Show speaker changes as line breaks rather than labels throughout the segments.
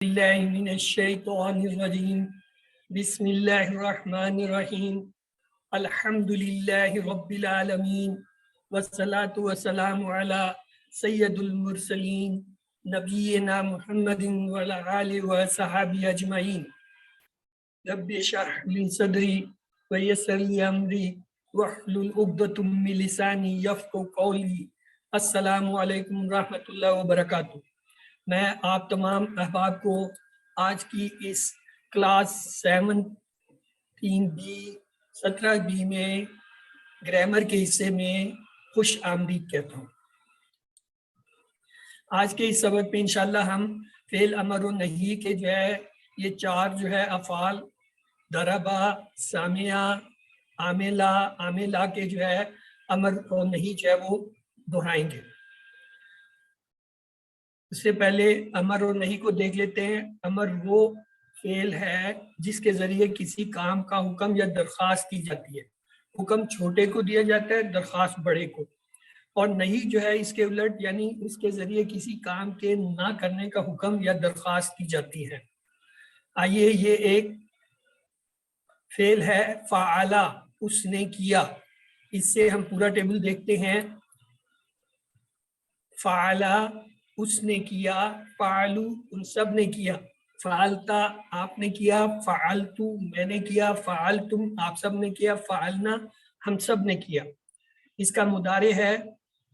بالله من الشيطان الرجيم بسم الله الرحمن الرحيم الحمد لله رب العالمين والصلاة والسلام على سيد المرسلين نبينا محمد وعلى آله وصحبه أجمعين رب اشرح لي صدري ويسر لي أمري واحلل عقدة من لساني يفقهوا قولي السلام علیکم ورحمۃ اللہ وبرکاتہ۔ میں آپ تمام احباب کو آج کی اس کلاس 17B میں گرامر کے حصے میں خوش آمدید کہتا ہوں۔ آج کے اس سبق میں انشاءاللہ ہم فعل امر و نہی کے جو ہے یہ چار جو ہے افعال ضربا، سامعہ، عاملہ، عاملہ کے جو ہے امر و نہی جو ہے وہ دہرائیں گے۔ اس سے پہلے امر اور نہیں کو دیکھ لیتے ہیں۔ امر وہ فعل ہے جس کے ذریعے کسی کام کا حکم یا درخواست کی جاتی ہے۔ حکم چھوٹے کو دیا جاتا ہے، درخواست بڑے کو۔ اور نہیں جو ہے اس کے الٹ، یعنی اس کے ذریعے کسی کام کے نہ کرنے کا حکم یا درخواست کی جاتی ہے۔ آئیے یہ ایک فعل ہے فعلا، اس نے کیا۔ اس سے ہم پورا ٹیبل دیکھتے ہیں۔ فعلا اس نے کیا، فعلو ان سب نے کیا، فعلتا آپ نے کیا، فعلتو میں نے کیا، فعلتم آپ سب نے کیا، فعلنا ہم سب نے کیا۔ اس کا مضارع ہے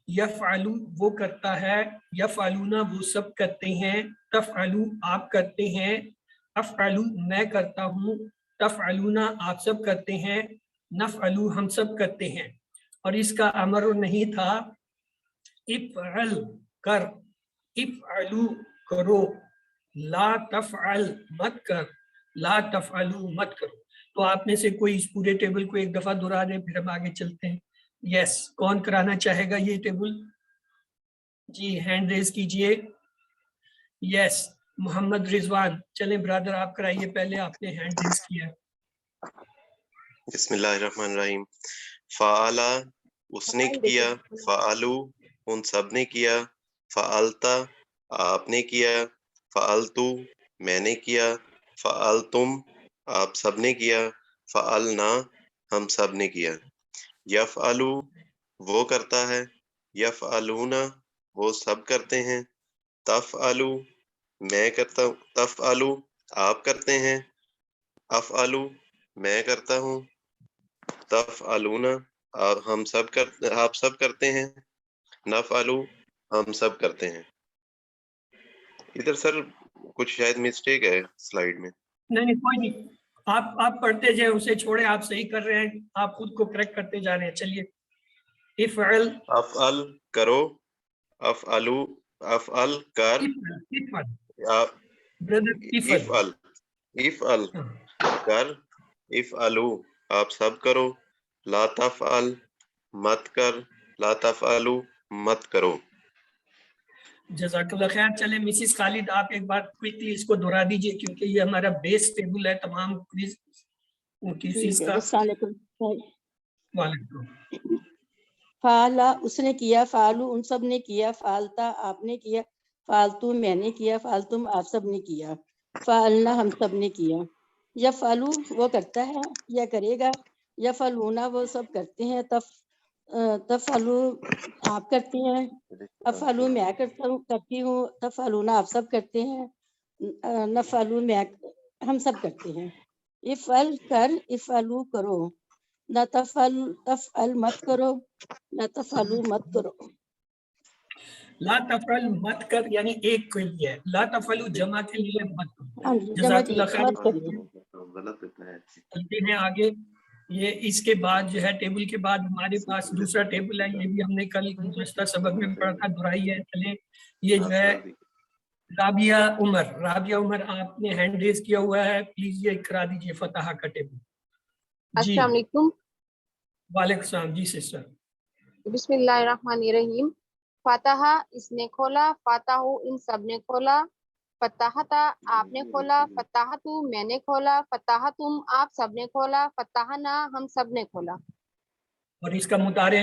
یفعلو وہ کرتا ہے، یفعلونا وہ سب کرتے ہیں، تفعلو آپ کرتے ہیں، افعلو میں کرتا ہوں، تفعلونا آپ سب کرتے ہیں، نفعلو ہم سب کرتے ہیں۔ اور اس کا امر نہیں تھا افعل کر، افعلو کرو، لا تفعل مت کر، لا تفعلو مت کرو۔ تو آپ میں سے کوئی اس پورے ٹیبل کو ایک دفعہ دہرا دے، پھر ہم آگے چلتے ہیں۔ یس، کون کرانا چاہے گا یہ ٹیبل؟ جی ہینڈ ریز کیجئے۔ یس محمد رضوان، چلیں برادر آپ کرائیے، پہلے آپ نے ہینڈ ریز کیا۔
بسم اللہ الرحمن الرحیم۔ فعلا اس نے کیا، فعلو ان سب نے کیا، فعلتا آپ نے کیا، فعلتو میں نے کیا، فعلتم آپ سب نے کیا، فعلنا ہم سب نے کیا۔ یفعلو وہ کرتا ہے، یفعلونا وہ سب کرتے ہیں، تفعلو میں کرتا ہوں، تفعلو آپ کرتے ہیں، افعلو میں کرتا ہوں، تفعلونا آپ سب کرتے ہیں، نفعلو ہم سب کرتے ہیں۔ ادھر سر کچھ شاید مسٹیک ہے سلائیڈ میں۔
نہیں کوئی نہیں، آپ پڑھتے جائیں، اسے چھوڑیں، آپ صحیح کر رہے ہیں، آپ خود کو کریکٹ کرتے جا رہے ہیں۔ چلیے افعل،
افعل کرو، افعلو افعل کر، افعل افعل کر، افعلو آپ سب کرو، لا تفعل مت کر، لا تفعلو مت کرو۔
جزاک اللہ خیر۔ چلیں مسز خالد آپ ایک بار کوئکلی اس کو دہرا دیجئے، کیونکہ یہ ہمارا بیس ٹیبل ہے تمام کوئزز کا۔
السلام علیکم۔
وعلیکم۔
فعلا اس نے کیا، فعلو ان سب نے کیا، فعلتا آپ نے کیا، فعلتو میں نے کیا، فعلتم آپ سب نے کیا، فعلنا ہم سب نے کیا۔ یفعلو وہ کرتا ہے یا کرے گا، یفعلونا وہ سب کرتے ہیں، تفعلو آپ کرتے ہیں، افعلو میں کرتی ہوں، تفعلونا آپ سب کرتے ہیں، نفعلو میں ہم سب کرتے ہیں۔ افعل کر، افعلو کرو، لا تفعل مت کرو، لا تفعلو مت کرو۔
لا تفعل مت کر یعنی ایک کے لیے، لا تفعلو جمع کے لیے مت کر۔
ہاں جی،
جزاک اللہ خیر۔
مت کریے۔
چلتے ہیں آگے۔ یہ اس کے بعد جو ہے ٹیبل کے بعد ہمارے پاس دوسرا ٹیبل ہے، یہ بھی ہم نے کل گزشتہ سبق میں پڑھا تھا، دہرائی ہے۔ چلیں یہ جو ہے رابعہ عمر، رابعہ عمر آپ نے ہینڈ ریز کیا ہوا ہے، پلیز یہ کرا دیجئے فتح کا ٹیبل۔ جی
السلام علیکم۔
وعلیکم السلام۔ جی سسٹر۔
بسم اللہ الرحمن الرحیم۔ فاتحہ اس نے کھولا، فاتحو ان سب نے کھولا، فتحتا آپ نے کھولا، فتحتو میں نے کھولا، فتحتم آپ سب نے کھولا، فتحنا ہم سب نے کھولا۔
اور اس کا مضارع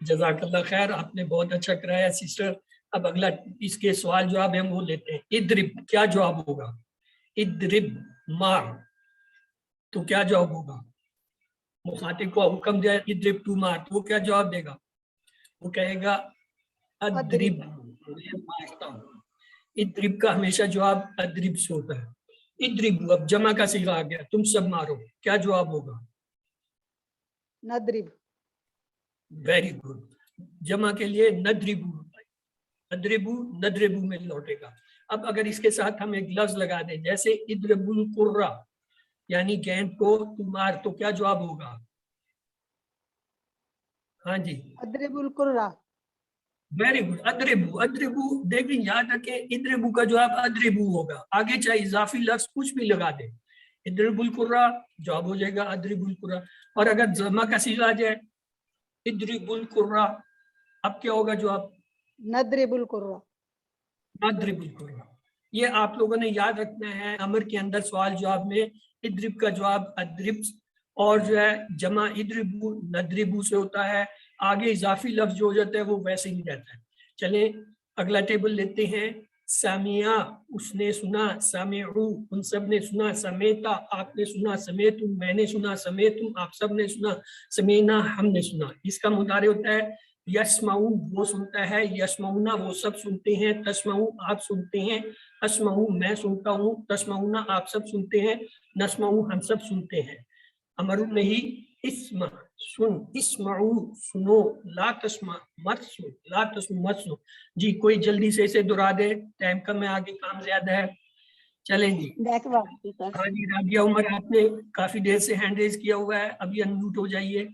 جزاک اللہ خیر, آپ نے بہت اچھا کرایا سسٹر. اب اگلا اس کے سوال جواب ہم وہ لیتے ہیں. ادرب, کیا جواب ہوگا؟ ادرب, مار, تو کیا جواب ہوگا؟ مخاطب کو حکم دیا ادرب تو مار, تو وہ کیا جواب دے گا؟ وہ کہے گا ادرب, مارتا ہوں. ادرب کا ہمیشہ جواب ادرب سے ہوتا ہے. ادرب, اب جمع کا صیغہ آ گیا, تم سب مارو, کیا جواب ہوگا؟
نضرب.
Very good. جمع کے لیے ندربو, ادربو ندربو میں لوٹے گا. اب اگر اس کے ساتھ ہم ایک لفظ لگا دیں جیسے ادرب القرہ, یعنی گیند کو تم مار, تو کیا جواب ہوگا؟ ہاں جی,
اضرب القرہ.
Very good. ادربو, ادربو, دیکھیں یاد رکھیں ادربو کا جواب ادربو ہوگا. آگے چاہے اضافی لفظ کچھ بھی لگا دیں, ادرب القرہ جواب ہو جائے گا ادرب القرہ. اور اگر جمع کا صیغہ آ جائے ادرب القرہ, اب کیا ہوگا جواب؟
نضرب القرہ.
ادرب القرہ. یہ آپ لوگوں نے یاد رکھنا ہے. امر کے اندر سوال جواب میں ادرب کا جواب ادرب, اور جو ہے جمع ادربو ندربو سے ہوتا ہے. آگے اضافی لفظ جو ہو جاتا ہے وہ ویسے ہی رہتا ہے. چلیں اگلا ٹیبل لیتے ہیں. سامعہ, اس نے سنا. سامعو, ان سب نے سنا. سمیتا, آپ نے سنا. سمیتم, میں نے سنا. سمیتم, آپ سب نے سنا. سمینا, ہم نے سنا. اس کا مضارع ہوتا ہے یسمعو, وہ سنتا ہے. یسمعونا, وہ سب سنتے ہیں. تسمعو, آپ سنتے ہیں. اسمعو, میں سنتا ہوں. تسمعونا, آپ سب سنتے ہیں. نسمعو, ہم سب سنتے ہیں. امر نہیں, اسمع, سن. اسمعو, سنو. لا تسمع, مت سن. لا تسمع, مت سنو. جی کوئی جلدی سے اسے دہرا دے, ٹائم کم ہے, آگے کام زیادہ ہے. چلیں جی. ہاں جی رابعہ عمر, آپ نے کافی دیر سے ہینڈ ریز کیا ہوا ہے, ابھی انمیوٹ ہو جائیے.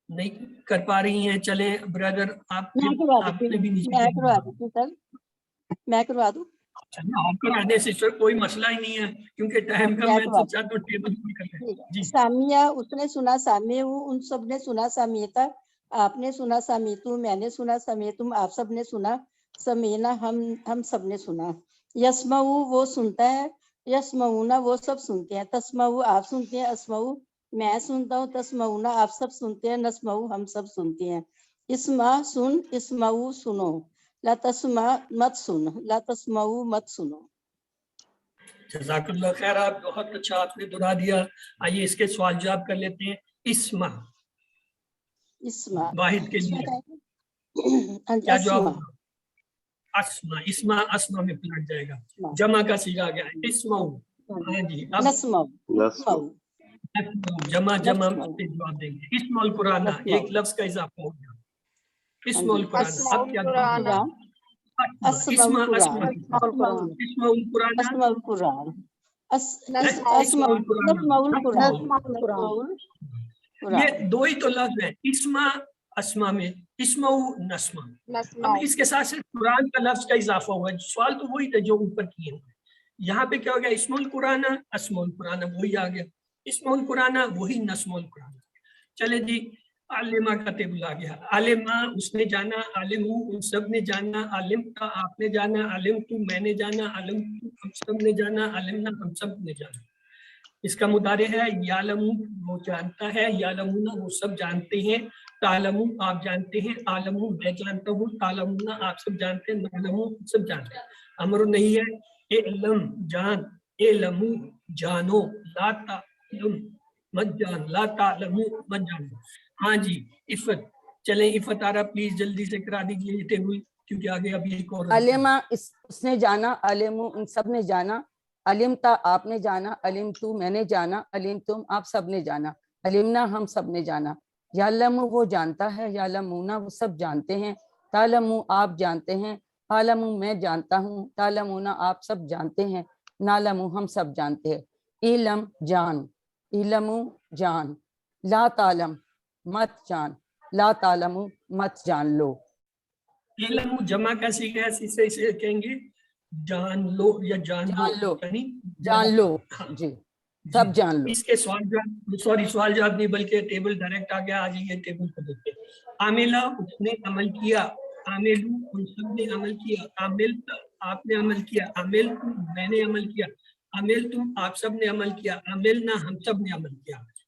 نہیں کر پا رہی ہیں, چلیں بردر آپ نے بھی نیچے
میں کروا دوں.
آپ کرا دیں سسٹر, کوئی مسئلہ ہی نہیں ہے, کیونکہ ٹائم کم ہے تو چاہتا ہوں ٹیبل پہ کر لیں. جی.
سامیہ, اس نے سنا. سامیہ, ان سب نے سنا. سامیتا, آپ نے سنا. سامیتو, میں نے سنا. سمیتم, آپ سب نے سنا. سمینا, ہم سب نے سنا. یسمعو, وہ سنتا ہے. یسمعونا, وہ سب سنتے ہیں. تسمعو, آپ سنتے ہیں. اسمعو, میں سنتا ہوں. تسمعونا, آپ سب سنتے ہیں. نسمعو, ہم سب سنتے ہیں. اسمع, سن. اسمعو, سنو. لا تسمع, مت سن. لا تسمعو, مت سنو.
جزاک اللہ خیر, آپ بہت اچھا آپ نے دہرا دیا. آئیے اس کے سوال جواب کر لیتے ہیں. اسمع,
اسمع,
واحد کے لیے کیا جواب ہوگا؟ اسمع. اسمع, اسمع میں پلٹ جائے گا. جمع کا صیغہ آ گیا ہے اسمعو. ہاں جی, اب
نسمعو.
جمع پہ جواب دیں گے. اسم القرآن, ایک لفظ کا اضافہ ہو گیا. اسم القرآن, اب کیا جواب ہوگا؟ اسم القرآن.
اسمع القرآن.
نسمع القرآن.
یہ دو ہی تو لفظ ہیں, اسما اسما میں, اسمع نسمع. اب اس کے ساتھ صرف قرآن کا لفظ کا اضافہ ہوا. سوال تو وہی تھا جو اوپر کیے ہوئے. یہاں پہ کیا ہو گیا؟ اسم القرآن, اسم القرآن, وہی آ گیا. اسم القرآن وہی نسم القرآن. چلے جی, علمہ کا ٹیبل آ گیا. علمہ, اس نے جانا. علمو, ان سب نے جانا. علمتا, آپ نے جانا. علمتو, میں نے جانا. علمتو, ہم سب نے جانا. علمنا, ہم سب نے جانا. اس کا مضارع ہے یعلمو, وہ جانتا ہے. یعلمونا, وہ سب جانتے ہیں. تعلمو, آپ جانتے ہیں. عالمو, میں جانتا ہوں. تعلمونا, آپ سب جانتے ہیں. نعلمو, سب جانتے ہیں. امر نہیں ہے. علم, جان. علمو, جانو. لا تعلم, مت جان. لا تعلمو, مت جانو. ہاں جی عفت, چلیں عفت آرہ پلیز جلدی سے کرا دیجیے یہ ٹیبل, کیونکہ آگے ابھی ایک اور.
علمہ, اس نے جانا. علمو, ان سب نے جانا. علمتا, آپ نے جانا. علمتو, میں نے جانا. علمتم, آپ سب نے جانا. علمنا, ہم سب نے جانا. یعلمو, وہ جانتا ہے. یعلمونا, وہ سب جانتے ہیں. تعلمو, آپ جانتے ہیں. عالمو, میں جانتا ہوں. تعلمونا, آپ سب جانتے ہیں. نعلمو, ہم سب جانتے ہیں. علم, جان. علمو, جان. لا تعلم, مت جان. لا تعلمو, مت جان لو.
علم جمع کا صیغہ ہے, اسے کہیں گے جان لو یا جان لو, یعنی
جان لو. جی, سب جان لو.
اس کے سوال جواب, سوری سوال جواب نہیں بلکہ ٹیبل ڈائریکٹ آ گیا. آ جائیے ٹیبل کو دیکھتے ہیں. عاملہ, اس نے عمل کیا. عاملو, ان سب نے عمل کیا. عاملتا, آپ نے عمل کیا. عاملتم, میں نے عمل کیا. عاملتم, آپ سب نے عمل کیا. عاملنا, ہم سب نے عمل کیا.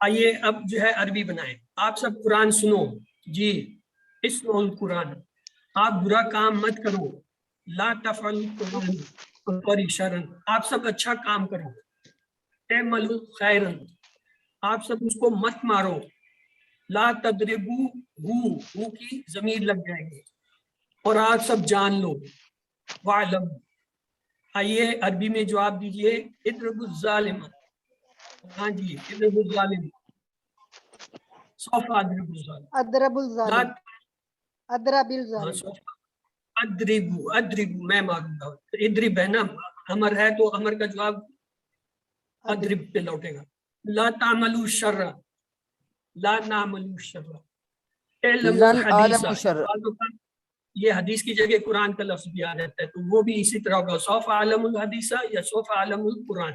آئیے اب جو ہے عربی بنائیں. آپ سب قرآن سنو جی. اسمعوا القرآن, آپ برا کام مت کرو. لا تفعلوا قرآن قری شرن, آپ سب اچھا کام کرو. اعملوا خیرن, آپ سب اس کو مت مارو. لا تضربوا ہو کی ضمیر لگ جائے گی, اور آپ سب جان لو. وعلم, آئیے عربی میں جواب دیجئے. اضربوا الظالم, ہاں جی اضربوا الظالم. سوف اضرب الظالم.
اضرب
لا
الظالم. اضرب
ہاں
الظالم.
سوف اضربوا میں ماروں گا. اضرب ہے نا, امر ہے تو امر کا جواب اضرب پہ لوٹے گا. لا تعملوا الشر, لا نعملوا الشر. اعلموا
لن عالم
الحدیث,
شر.
یہ حدیث کی جگہ قرآن کا لفظ بھی آ جاتا ہے تو وہ بھی اسی طرح ہوگا. سوف عالم الحدیث یا سوف عالم القرآن.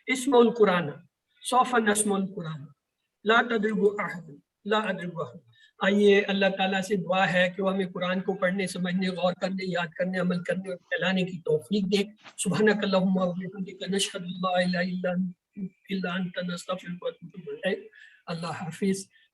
اسم القرآن, سوف نسم القرآن. لا تضربوا احد, لا اضرب احد. آئیے اللہ تعالیٰ سے دعا ہے کہ وہ ہمیں قرآن کو پڑھنے, سمجھنے, غور کرنے, یاد کرنے, عمل کرنے اور پھیلانے کی توفیق دے. سبحانک اللہم و بحمدک, نشہد ان لا الہ الا انت نستغفرک و نتوب الیک. اللہ حافظ.